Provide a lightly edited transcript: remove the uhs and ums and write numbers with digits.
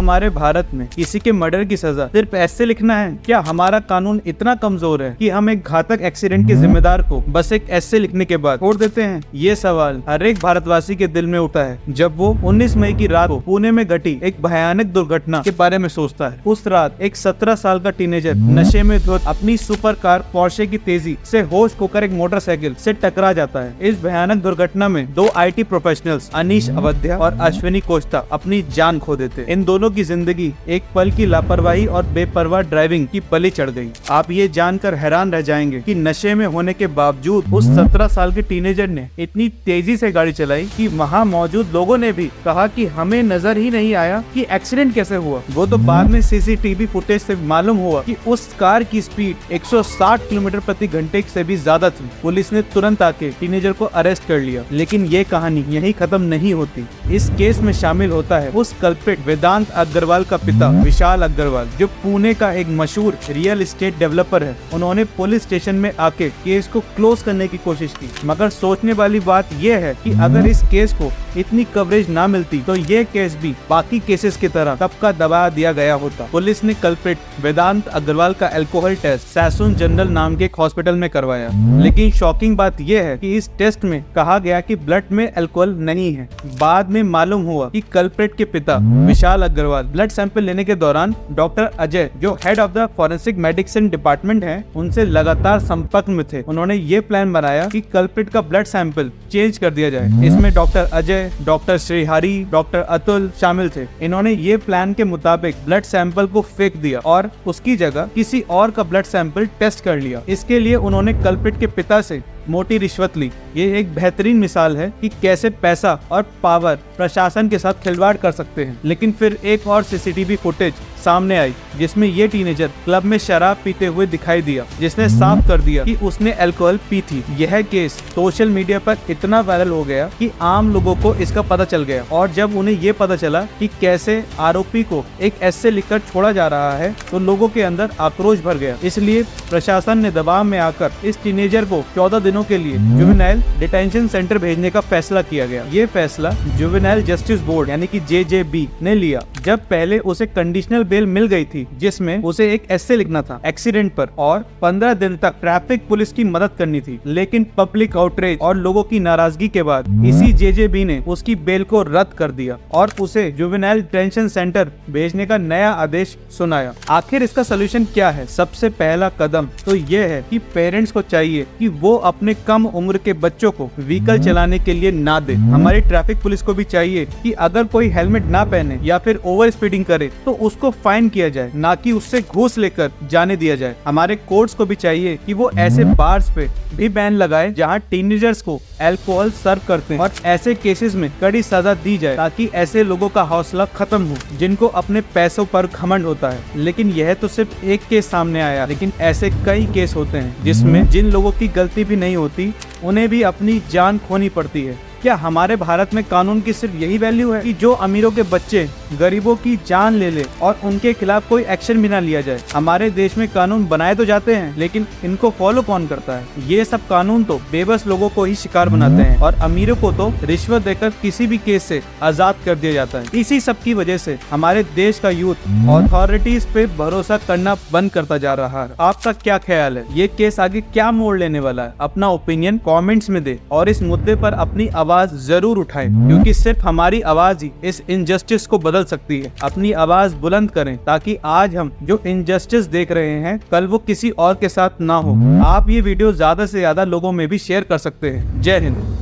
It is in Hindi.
हमारे भारत में किसी के मर्डर की सजा सिर्फ ऐसे लिखना है? क्या हमारा कानून इतना कमजोर है कि हम एक घातक एक्सीडेंट के जिम्मेदार को बस एक ऐसे लिखने के बाद छोड़ देते हैं? ये सवाल हर एक भारतवासी के दिल में उठा है जब वो 19 मई की रात को पुणे में घटी एक भयानक दुर्घटना के बारे में सोचता है। उस रात एक 17 साल का टीनेजर नशे में धुत अपनी सुपर कार पोर्शे की तेजी से होश खोकर एक मोटरसाइकिल से टकरा जाता है। इस भयानक दुर्घटना में दो IT प्रोफेशनल्स अनीश अवध्या और अश्विनी कोष्टा अपनी जान खो देते। इन दोनों की जिंदगी एक पल की लापरवाही और बेपरवाह ड्राइविंग की बलि चढ़ गई। आप ये जानकर हैरान रह जाएंगे कि नशे में होने के बावजूद उस 17 साल के टीनेजर ने इतनी तेजी से गाड़ी चलाई कि वहाँ मौजूद लोगों ने भी कहा कि हमें नजर ही नहीं आया कि एक्सीडेंट कैसे हुआ। वो तो बाद में CCTV फुटेज से मालूम हुआ कि उस कार की स्पीड 160 किलोमीटर प्रति घंटे से भी ज्यादा थी। पुलिस ने तुरंत आके टीनेजर को अरेस्ट कर लिया। लेकिन ये कहानी यहीं खत्म नहीं होती। इस केस में शामिल होता है उस कल्प्रिट वेदांत अग्रवाल का पिता विशाल अग्रवाल, जो पुणे का एक मशहूर रियल एस्टेट डेवलपर है। उन्होंने पुलिस स्टेशन में आके केस को क्लोज करने की कोशिश की, मगर सोचने वाली बात यह है कि अगर इस केस को इतनी कवरेज ना मिलती तो ये केस भी बाकी केसेस की तरह सबका दबा दिया गया होता। पुलिस ने कल्प्रिट वेदांत अग्रवाल का अल्कोहल टेस्ट सैसुन जनरल नाम के एक हॉस्पिटल में करवाया। लेकिन शॉकिंग बात यह है कि इस टेस्ट में कहा गया कि ब्लड में अल्कोहल नहीं है। बाद में मालूम हुआ कि कल्प्रिट के पिता विशाल अग्रवाल ब्लड सैंपल लेने के दौरान डॉक्टर अजय, जो head of the forensic medicine department है, उनसे लगातार संपर्क में थे। उन्होंने ये प्लान बनाया कि कल्प्रिट का ब्लड सैंपल चेंज कर दिया जाए। इसमें doctor Ajay, doctor Shrihari, doctor Atul शामिल थे। इन्होंने ये प्लान के मुताबिक ब्लड सैंपल को फेंक दिया और उसकी जगह किसी और का ब्लड सैंपल टेस्ट कर लिया। इसके लिए उन्होंने कल्प्रिट के पिता से मोटी रिश्वत ली। ये एक बेहतरीन मिसाल है कि कैसे पैसा और पावर प्रशासन के साथ खिलवाड़ कर सकते हैं। लेकिन फिर एक और CCTV फुटेज सामने आई जिसमें ये टीनेजर क्लब में शराब पीते हुए दिखाई दिया, जिसने साफ कर दिया कि उसने अल्कोहल पी थी। यह केस सोशल मीडिया पर इतना वायरल हो गया कि आम लोगों को इसका पता चल गया, और जब उन्हें ये पता चला कि कैसे आरोपी को एक ऐसे लिखकर छोड़ा जा रहा है तो लोगों के अंदर आक्रोश भर गया। इसलिए प्रशासन ने दबाव में आकर इस टीनेजर को 14 दिनों के लिए जुवेनाइल डिटेंशन सेंटर भेजने का फैसला किया गया। ये फैसला जुवेनाइल जस्टिस बोर्ड यानी कि JJB ने लिया, जब पहले उसे कंडीशनल बेल मिल गई थी जिसमें उसे एक ऐसे लिखना था एक्सीडेंट पर और 15 दिन तक ट्रैफिक पुलिस की मदद करनी थी। लेकिन पब्लिक आउटरीच और लोगों की नाराजगी के बाद इसी JJB ने उसकी बेल को रद्द कर दिया और उसे जुवेनाइल डिटेंशन सेंटर भेजने का नया आदेश सुनाया। आखिर इसका सोल्यूशन क्या है? सबसे पहला कदम तो ये है कि पेरेंट्स को चाहिए कि वो अपने कम उम्र के बच्चों को व्हीकल चलाने के लिए ना दे। हमारी ट्रैफिक पुलिस को भी चाहिए कि अगर कोई हेलमेट ना पहने या फिर ओवर स्पीडिंग करे तो उसको फाइन किया जाए, ना कि उससे घूस लेकर जाने दिया जाए। हमारे कोर्ट्स को भी चाहिए कि वो ऐसे बार्स पे भी बैन लगाए जहां टीनेजर्स को अल्कोहल सर्व करते हैं, और ऐसे केसेस में कड़ी सजा दी जाए ताकि ऐसे लोगों का हौसला खत्म हो जिनको अपने पैसों पर घमंड होता है। लेकिन यह तो सिर्फ एक केस सामने आया, लेकिन ऐसे कई केस होते हैं जिसमें जिन लोगों की गलती भी नहीं होती उन्हें भी अपनी जान खोनी पड़ती है। क्या हमारे भारत में कानून की सिर्फ यही वैल्यू है कि जो अमीरों के बच्चे गरीबों की जान ले ले और उनके खिलाफ कोई एक्शन भी ना लिया जाए? हमारे देश में कानून बनाए तो जाते हैं, लेकिन इनको फॉलो कौन करता है? ये सब कानून तो बेबस लोगों को ही शिकार बनाते हैं और अमीरों को तो रिश्वत देकर किसी भी केस से आजाद कर दिया जाता है। इसी सब की वजह से हमारे देश का यूथ अथॉरिटीज पे भरोसा करना बंद करता जा रहा है। आपका क्या ख्याल है? ये केस आगे क्या मोड़ लेने वाला है? अपना ओपिनियन कमेंट्स में दे और इस मुद्दे पर अपनी आवाज जरूर उठाएं, क्योंकि सिर्फ हमारी आवाज ही इस इनजस्टिस को बदल सकती है। अपनी आवाज बुलंद करें ताकि आज हम जो इनजस्टिस देख रहे हैं कल वो किसी और के साथ ना हो। आप ये वीडियो ज्यादा से ज्यादा लोगों में भी शेयर कर सकते हैं। जय हिंद।